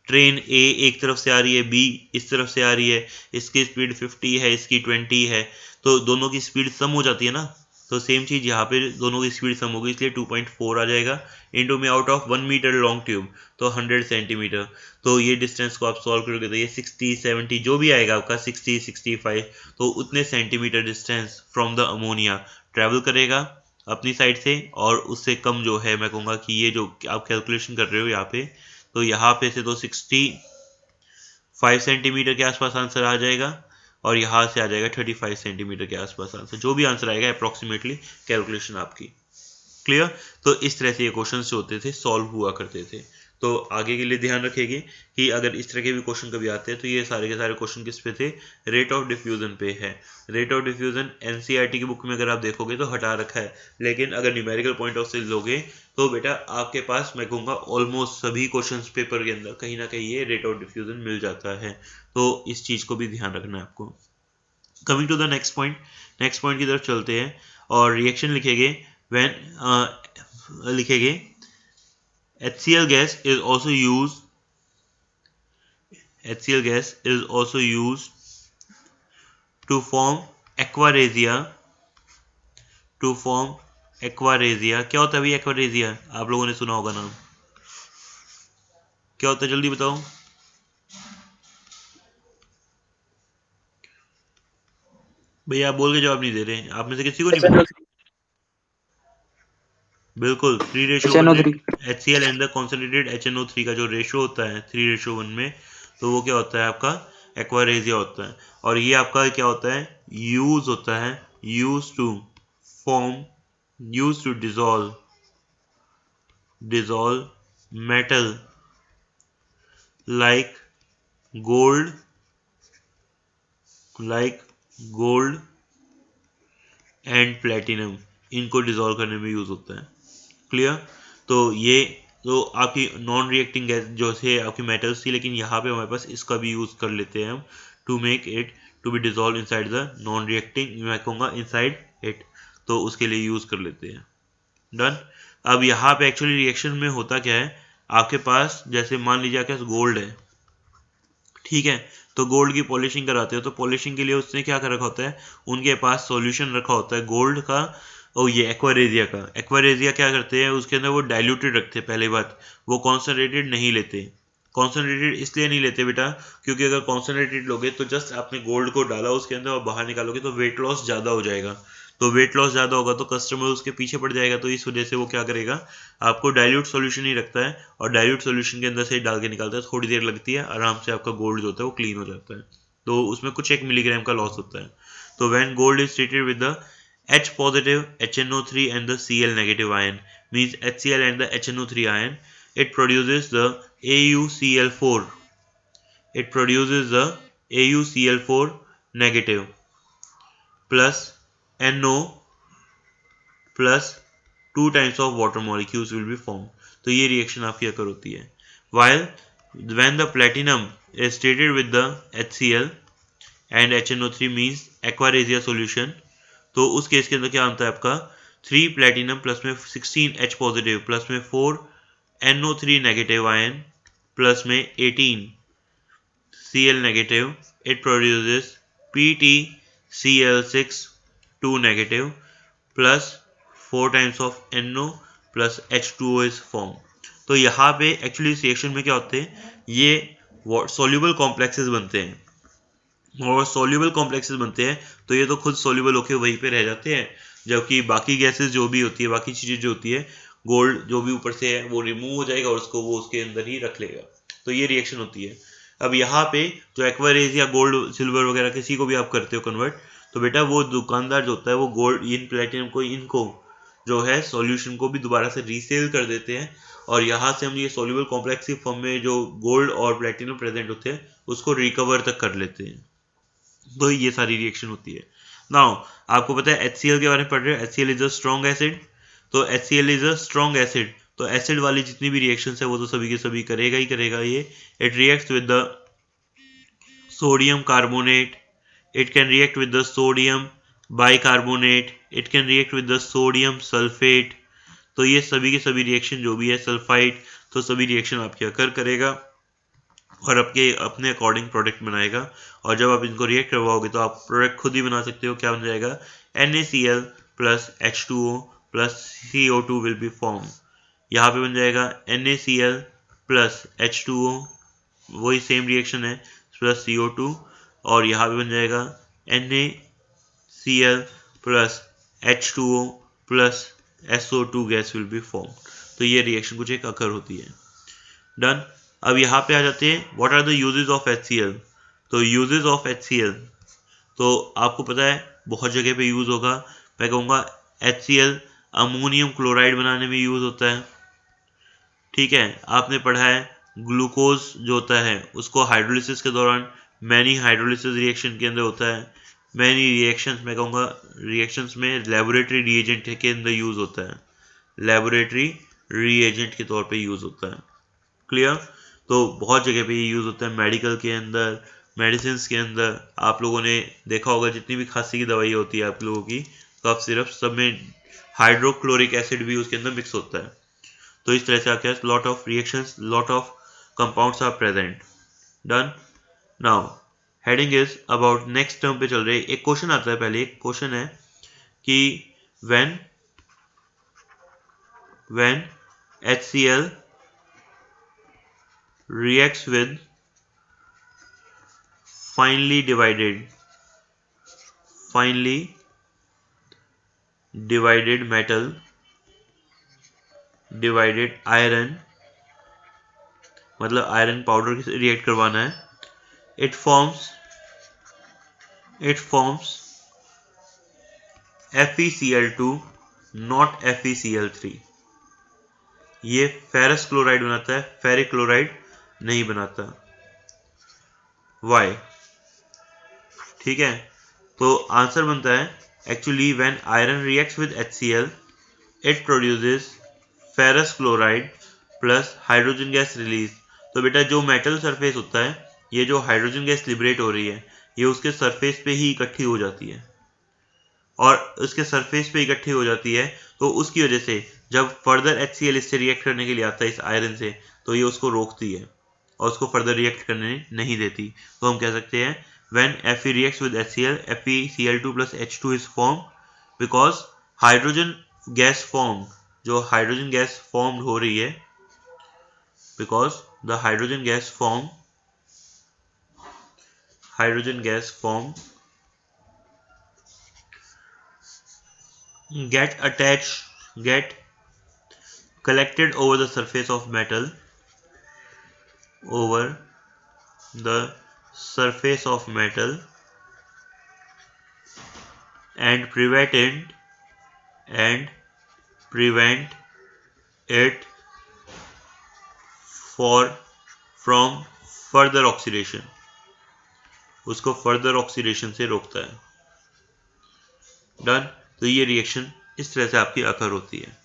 ट्रेन ए एक तरफ से आ रही है, बी इस तरफ से आ रही है, इसकी स्पीड 50 है, इसकी 20 है, तो दोनों की स्पीड सम हो जाती है ना। तो सेम चीज़ यहाँ पे दोनों की स्पीड सम होगी, इसलिए 2.4 आ जाएगा इंटू में out of 1 metre long tube, तो 100 सेंटीमीटर। तो ये डिस्टेंस को आप सॉल्व करोगे तो ये 60 70 जो भी आएगा आपका 60 65, तो उतने centimetre distance from the ammonia travel करेगा अपनी साइड से, और उससे कम जो है मैं कहूँगा कि ये जो आप कैलकुलेशन कर रहे हो यहाँ पे, तो यहाँ पे से तो 65 सेंटीमीटर के आसपास आंसर आ जाएगा, और यहाँ से आ जाएगा 35 सेंटीमीटर के आसपास आंसर। जो भी आंसर आएगा अप्रोक्सीमेटली कैलकुलेशन आपकी। क्लियर? तो इस तरह से ये क्वेश्चन जो होते थे सॉल्व हुआ करते थे। तो आगे के लिए ध्यान रखेंगे कि अगर इस तरह के भी क्वेश्चन कभी आते हैं तो ये सारे के सारे क्वेश्चन किस पे थे, रेट ऑफ डिफ्यूजन पे है। रेट ऑफ डिफ्यूजन एनसीईआरटी की बुक में अगर आप देखोगे तो हटा रखा है, लेकिन अगर न्यूमेरिकल पॉइंट ऑफ से लोगे तो बेटा आपके पास मैं कहूँगा ऑलमोस्ट सभी क्वेश्चन पेपर के अंदर कहीं ना कहीं ये रेट ऑफ डिफ्यूजन मिल जाता है। तो इस चीज को भी ध्यान रखना है आपको। Coming to the next point की तरफ चलते हैं और रिएक्शन लिखेंगे व्हेन लिखेंगे HCl gas is also used to form aquaresia क्या होता है भाई aquaresia? आप लोगों ने सुना होगा नाम, क्या होता है जल्दी बताओ। भैया आप बोल के जवाब नहीं दे रहे, आप में से किसी को नहीं पता? बिल्कुल 3:1 HCl and the concentrated HNO3 का जो रेशो होता है 3:1 में, तो वो क्या होता है आपका एक्वारेजिया होता है। और ये आपका क्या होता है, यूज होता है, use to dissolve metal like gold and platinum, इनको डिसॉल्व करने में यूज होता है। क्लियर? तो ये तो आपकी नॉन रिएक्टिंग गैस जो थे आपकी मेटल्स थी, लेकिन यहाँ पे हमारे पास इसका भी यूज कर लेते हैं हम to make it to be dissolve inside the non reacting, मैं कहूँगा इनसाइड इट, तो उसके लिए यूज कर लेते हैं। डन। अब यहाँ पे एक्चुअली रिएक्शन में होता क्या है, आपके पास जैसे मान लीजिए आपके पास गोल्ड है, ठीक है, तो गोल्ड की पॉलिशिंग कराते हो, तो पॉलिशिंग के लिए उसने क्या कर रखा होता है, उनके पास सॉल्यूशन रखा होता है गोल्ड का, और ये एक्वारेजिया क्या करते हैं, उसके अंदर वो डाइल्यूटेड रखते हैं। पहली बात, वो कॉन्सनट्रेटेड नहीं लेते। कॉन्सनट्रेटेड इसलिए नहीं लेते बेटा क्योंकि अगर कॉन्सनट्रेटेड लोगे तो जस्ट आपने गोल्ड को डाला उसके अंदर और बाहर निकालोगे तो वेट लॉस ज़्यादा हो जाएगा, तो वेट लॉस ज़्यादा होगा तो कस्टमर उसके पीछे पड़ जाएगा, तो इस वजह से वो क्या करेगा, आपको डाइल्यूट सॉल्यूशन ही रखता है, और डाइल्यूट सॉल्यूशन के अंदर से डाल के निकालता है, थोड़ी देर लगती है, आराम से आपका गोल्ड जो होता है वो क्लीन हो जाता है, तो उसमें कुछ 1 मिलीग्राम का लॉस होता है। तो when gold is treated with the H positive HNO3 and the Cl negative ion, means HCl and the HNO3 ion, it produces the AuCl4. It produces the AuCl4 negative plus NO plus 2 times of water molecules will be formed. तो ये reaction आपकी अकर होती है। While when the platinum is treated with the HCl and HNO3 means aquaresia solution, तो उस case के अंदर क्या आता है आपका 3 प्लेटिनम प्लस में 16 H पॉजिटिव प्लस में 4 NO3 नेगेटिव आयन प्लस में 18 Cl negative, it produces PtCl6 2 negative plus 4 times of NO plus H2O is form. तो यहाँ पे एक्चुअली इस रिएक्शन में क्या होते हैं, ये सॉल्युबल कॉम्प्लेक्सेस बनते हैं, और सॉल्युबल कॉम्प्लेक्सेस बनते हैं तो ये तो खुद सॉल्युबल होके वहीं पे रह जाते हैं, जबकि बाकी गैसेस जो भी होती है, बाकी चीज़ें जो होती है, गोल्ड जो भी ऊपर से है वो रिमूव हो जाएगा और उसको वो उसके अंदर ही रख लेगा, तो ये रिएक्शन होती है। अब यहाँ पे जो एक्वारेज या गोल्ड सिल्वर वगैरह किसी को भी आप करते हो कन्वर्ट, तो बेटा वो दुकानदार जो होता है वो गोल्ड इन प्लेटिनम को इनको जो है सॉल्यूशन को भी दोबारा से रीसेल कर देते हैं, और यहाँ से हम ये सॉल्युबल कॉम्प्लेक्स की फॉर्म में जो गोल्ड और प्लेटिनम प्रेजेंट होते हैं उसको रिकवर तक कर लेते हैं। तो ये सारी रिएक्शन होती है। नाउ आपको पता है HCl के बारे में पढ़ रहे हो, HCl is a strong acid, तो HCl is a strong acid, तो एसिड वाली जितनी भी रिएक्शंस है वो तो सभी के सभी करेगा ही करेगा ये। It reacts with the sodium carbonate, it can react with the sodium bicarbonate, it can react with the sodium sulphate, तो ये सभी के सभी रिएक्शन जो भी है सल्फाइड, तो सभी रिएक्शन आपके अकर करेगा। और आपके अपने अकॉर्डिंग प्रोडक्ट बनाएगा। और जब आप इनको रिएक्ट करवाओगे तो आप प्रोडक्ट खुद ही बना सकते हो। क्या बन जाएगा? NaCl plus H2O plus CO2 will be form. यहाँ पे बन जाएगा NaCl प्लस H2O, वही सेम रिएक्शन है, प्लस CO2, और यहाँ पे बन जाएगा NaCl plus H2O plus SO2 gas will be form. तो ये रिएक्शन कुछ एक अकर होती है। डन। अब यहाँ पे आ जाते हैं what are the uses of HCl। तो यूजेस ऑफ HCl तो आपको पता है बहुत जगह पे यूज होगा। मैं कहूँगा HCl अमोनियम क्लोराइड बनाने में यूज होता है। ठीक है, आपने पढ़ा है ग्लूकोज जो होता है उसको हाइड्रोलिसिस के दौरान मैनी हाइड्रोलिसिस रिएक्शन के अंदर होता है। मैनी रिएक्शंस, मैं कहूँगा रिएक्शंस में लेबोरेटरी रिएजेंट के अंदर यूज होता है, लेबोरेटरी रिएजेंट के तौर पे यूज होता है। क्लियर? तो बहुत जगह पे ये यूज होता है, मेडिकल के अंदर, मेडिसिन के अंदर। आप लोगों ने देखा होगा जितनी भी खांसी की दवाई होती है आप लोगों की, कफ सिरप, सब में हाइड्रोक्लोरिक एसिड भी उसके अंदर मिक्स होता है। तो इस तरह से आपके पास lot of reactions, lot of compounds are present. Done. Now heading is about next term पे चल रहे। एक क्वेश्चन आता है, पहले एक क्वेश्चन है कि when HCl reacts with finely divided metal, divided iron, मतलब आयरन पाउडर से रिएक्ट करवाना है, it forms FeCl2 not FeCl3। ये फेरस क्लोराइड बनाता है, फेरिक क्लोराइड नहीं बनाता। वाई? ठीक है, तो आंसर बनता है actually when iron reacts with HCl it produces ferrous chloride plus hydrogen gas release. तो बेटा जो मेटल सरफेस होता है, ये जो हाइड्रोजन गैस लिबरेट हो रही है ये उसके सरफेस पे ही इकट्ठी हो जाती है, और उसके सरफेस पे इकट्ठी हो जाती है तो उसकी वजह से जब फर्दर HCl इससे रिएक्ट करने के लिए आता है इस आयरन से, तो ये उसको रोकती है और उसको फर्दर रिएक्ट करने नहीं देती। तो हम कह सकते हैं when Fe reacts with HCl, FeCl2 plus H2 is formed because hydrogen gas form, जो हाइड्रोजन गैस फॉर्म हो रही है, because the hydrogen gas form get collected over the surface of metal, and prevent it from further oxidation। उसको further oxidation से रोकता है। Done. तो ये रिएक्शन इस तरह से आपकी अकर होती है।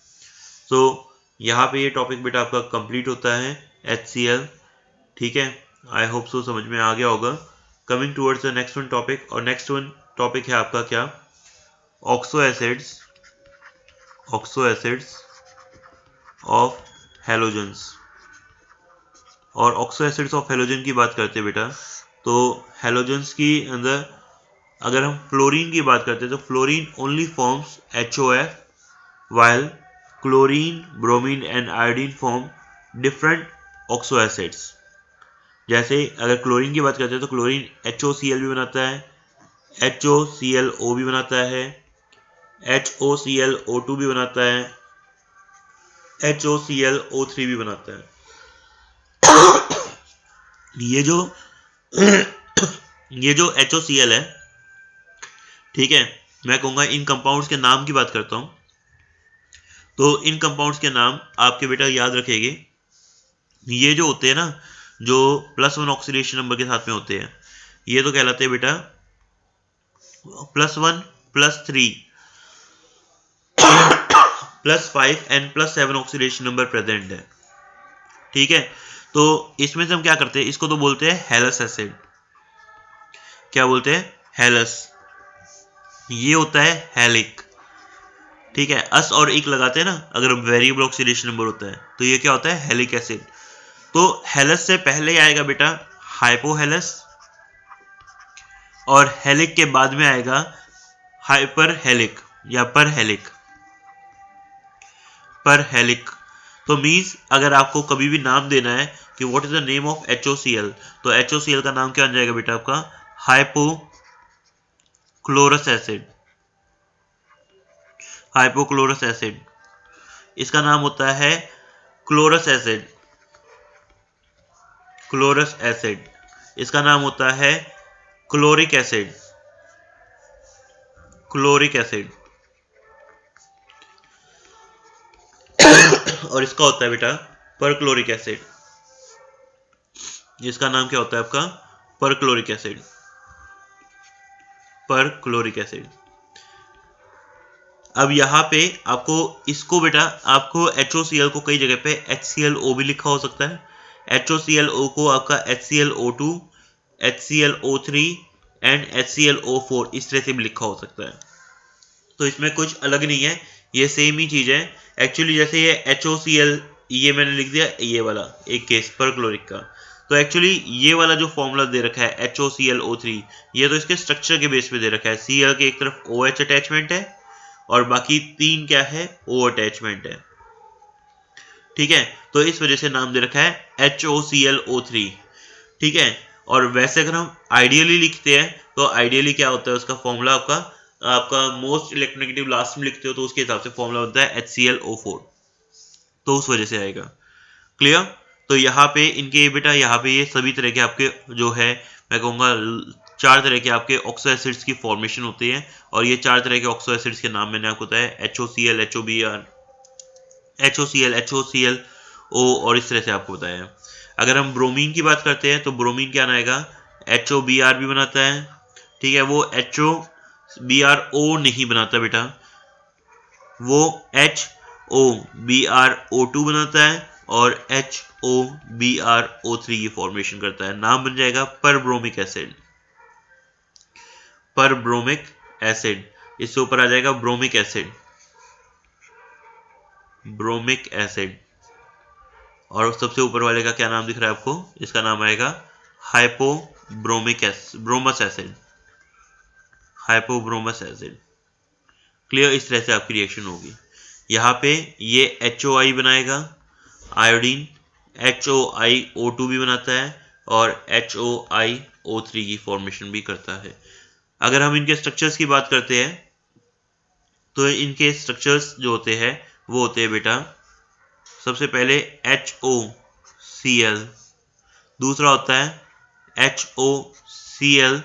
तो यहाँ पे ये टॉपिक बेटा आपका कंप्लीट होता है HCl। ठीक है, आई होप सो समझ में आ गया होगा। Coming towards the next one topic, और नेक्स्ट वन टॉपिक है आपका क्या? Oxo acids of halogens. और ऑक्सो एसिड्स ऑफ हैलोजन की बात करते हैं बेटा, तो हैलोजेंस की अंदर अगर हम फ्लोरीन की बात करते हैं तो fluorine only forms HOF, while chlorine, bromine and iodine form different oxo acids. जैसे अगर क्लोरीन की बात करते हैं तो क्लोरीन HOCl भी बनाता है, HOClO भी बनाता है, HOClO2 भी बनाता है, HOClO3 भी बनाता है। ये जो HOCl है, ठीक है, मैं कहूँगा इन कंपाउंड्स के नाम की बात करता हूँ। तो इन कंपाउंड्स के नाम आपके बेटा याद रखेंगे। ये जो होते हैं ना, जो +1 ऑक्सीडेशन नंबर के साथ में होते हैं, ये तो कहलाते हैं बेटा +1, +3, +5 एंड +7 ऑक्सीडेशन नंबर प्रेजेंट है। ठीक है, तो इसमें से हम क्या करते हैं, इसको तो बोलते हैं हेलस एसिड। क्या बोलते हैं? हेलस। ये होता है हेलिक। ठीक है, अस और इक लगाते हैं ना अगर वेरिएबल ऑक्सीडेशन नंबर होता है, तो ये क्या होता है? हेलिक एसिड। तो हेलस से पहले आएगा बेटा हाइपोहेलस, और हेलिक के बाद में आएगा हाइपरहेलिक या परहेलिक। परहेलिक तो मीन्स अगर आपको कभी भी नाम देना है कि what is the name of HOCl, तो HOCl का नाम क्या बन जाएगा बेटा आपका? Hypochlorous acid. हाइपोक्लोरस एसिड, इसका नाम होता है क्लोरस एसिड। क्लोरस एसिड, इसका नाम होता है क्लोरिक एसिड। क्लोरिक एसिड, और इसका होता है बेटा परक्लोरिक एसिड। इसका नाम क्या होता है आपका? Perchloric acid. Perchloric acid. अब यहाँ पे आपको इसको बेटा आपको HOCl को कई जगह पे HClO भी लिखा हो सकता है। HOClO को आपका HClO2, HClO3 एंड HClO4 इस तरह से भी लिखा हो सकता है। तो इसमें कुछ अलग नहीं है, ये सेम ही चीज है एक्चुअली। जैसे ये HOCl ये मैंने लिख दिया ये वाला एक केस परक्लोरिक का, तो एक्चुअली ये वाला जो फॉर्मूला दे रखा है HOClO3, ये तो इसके स्ट्रक्चर के बेस पे दे रखा है। Cl के एक तरफ OH अटैचमेंट है और बाकी 3 क्या है? O अटैचमेंट है। ठीक है, तो इस वजह से नाम दे रखा है HOClO3। ठीक है, और वैसे अगर हम आइडियली लिखते हैं तो आइडियली क्या होता है उसका फॉर्मूला? आपका मोस्ट इलेक्ट्रोनेगेटिव लास्ट में लिखते हो तो उसके हिसाब से फॉर्मूला होता है HClO4, तो उस वजह से आएगा। क्लियर? तो यहाँ पे इनके बेटा यहाँ पे ये सभी तरह के आपके जो है मैं कहूँगा 4 तरह के आपके ऑक्सो एसिड्स की फॉर्मेशन होती है, और ये 4 तरह के ऑक्सो एसिड्स के नाम मैंने आपको बताया HOCl, HOBr, HOCl, HOClO और इस तरह से आपको बताया। अगर हम ब्रोमीन की बात करते हैं तो ब्रोमीन क्या आएगा? HOBr भी बनाता है। ठीक है, वो HOBrO नहीं बनाता बेटा, वो HOBrO2 बनाता है और HOBrO3 की फॉर्मेशन करता है। नाम बन जाएगा परब्रोमिक एसिड। परब्रोमिक एसिड, इससे ऊपर आ जाएगा ब्रोमिक एसिड। ब्रोमिक एसिड, और सबसे ऊपर वाले का क्या नाम दिख रहा है आपको? इसका नाम आएगा ब्रोमस एसिड। हाइपोब्रोमस एसिड। क्लियर? इस तरह से आपकी रिएक्शन होगी। यहाँ पे ये HOI बनाएगा, आयोडीन HOiO2 भी बनाता है और HOiO3 की फॉर्मेशन भी करता है। अगर हम इनके स्ट्रक्चर्स की बात करते हैं तो इनके स्ट्रक्चर्स जो होते हैं वो होते हैं बेटा सबसे पहले HOCl, दूसरा होता है HOCl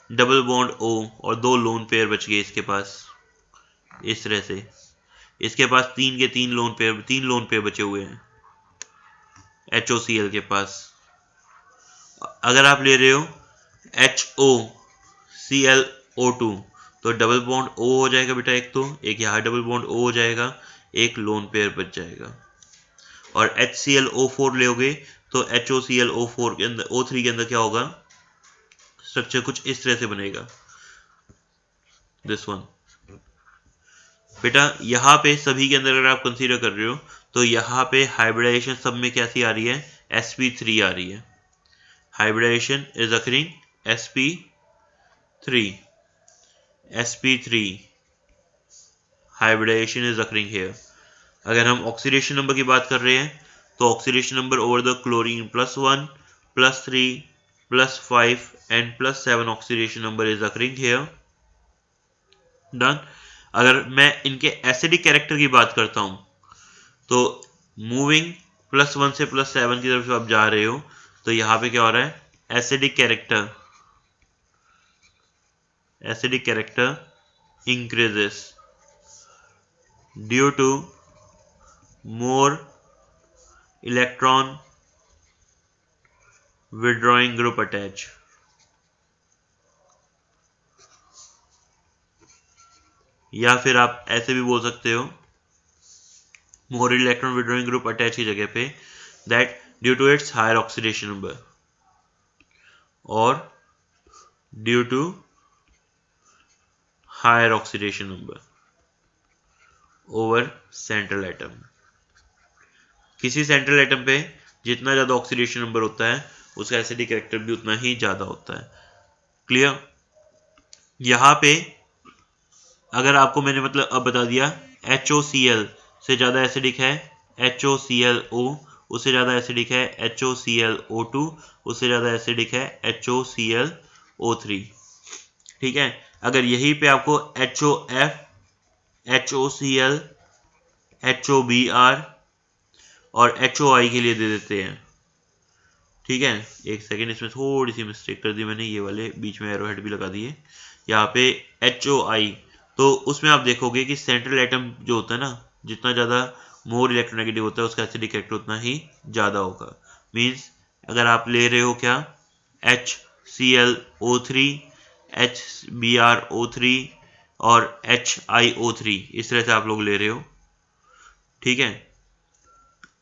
डबल बॉन्ड O और 2 लोन पेयर बच गए इसके पास। इस तरह से इसके पास 3 के 3 लोन पेयर बचे हुए हैं HOCl के पास। अगर आप ले रहे हो HOClO2 तो डबल बॉन्ड O हो जाएगा बेटा, एक यहाँ डबल बॉन्ड O हो जाएगा, एक लोन पेयर बच जाएगा। और HClO4 लोगे तो HOClO4 के अंदर O3 के अंदर क्या होगा? स्ट्रक्चर कुछ इस तरह से बनेगा, दिस वन। बेटा यहाँ पे सभी के अंदर अगर आप कंसीडर कर रहे हो तो यहाँ पे हाइब्रिडाइजेशन सब में कैसी आ रही है? sp3 आ रही है। Hybridization is occurring sp3 hybridization is occurring here. अगर हम ऑक्सीडेशन नंबर की बात कर रहे हैं तो oxidation number over the chlorine +1, +3, +5 and +7 oxidation number is occurring here. Done. अगर मैं इनके एसिडिक कैरेक्टर की बात करता हूं तो मूविंग +1 से +7 की तरफ आप जा रहे हो तो यहां पे क्या हो रहा है? Acidic character increases due to more electron withdrawing group attach। या फिर आप ऐसे भी बोल सकते हो more electron withdrawing group attach की जगह पे that due to its higher oxidation number और due to higher oxidation number over central atom. किसी सेंट्रल एटम पे जितना ज्यादा ऑक्सीडेशन नंबर होता है उसका एसिडिक कैरेक्टर भी उतना ही ज़्यादा होता है। क्लियर? यहाँ पे अगर आपको मैंने मतलब अब बता दिया HOCl से ज़्यादा एसिडिक है HOClO, उससे ज़्यादा एसिडिक है HOClO2, उससे ज़्यादा एसिडिक है HOClO3। ठीक है, अगर यहीं पे आपको HOF, HOCl, HOBr और HOI के लिए दे देते हैं। ठीक है, एक सेकेंड, इसमें थोड़ी सी मिस्टेक कर दी मैंने, ये वाले बीच में एरो हेड भी लगा दिए। यहाँ पे HOI, तो उसमें आप देखोगे कि सेंट्रल एटम जो होता है ना, जितना ज़्यादा मोर इलेक्ट्रोनेगेटिव होता है उसका एसिडिक कैरेक्टर उतना ही ज़्यादा होगा। मीन्स अगर आप ले रहे हो क्या HClO3, HBrO3 और HiO3, इस तरह से आप लोग ले रहे हो। ठीक है,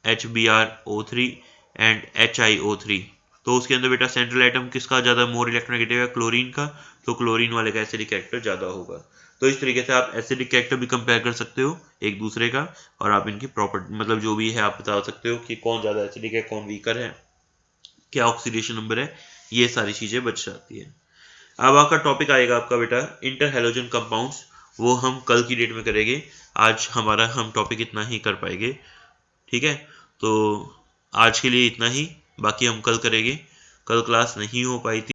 HBrO3 एंड HiO3, तो उसके अंदर बेटा सेंट्रल एटम किसका ज़्यादा मोर इलेक्ट्रोनेगेटिव है? क्लोरीन का, तो क्लोरीन वाले का एसिडिक कैरेक्टर ज़्यादा होगा। तो इस तरीके से आप एसिडिक कैरेक्टर भी कंपेयर कर सकते हो एक दूसरे का, और आप इनकी प्रॉपर्टी मतलब जो भी है आप बता सकते हो कि कौन ज़्यादा एसिडिक है, कौन वीकर है, क्या ऑक्सीडेशन नंबर है, ये सारी चीज़ें बच जाती है। अब आपका टॉपिक आएगा आपका बेटा इंटर हैलोजन कंपाउंड्स, वो हम कल की डेट में करेंगे। आज हम टॉपिक इतना ही कर पाएंगे। ठीक है, तो आज के लिए इतना ही, बाकी हम कल करेंगे। कल क्लास नहीं हो पाई थी।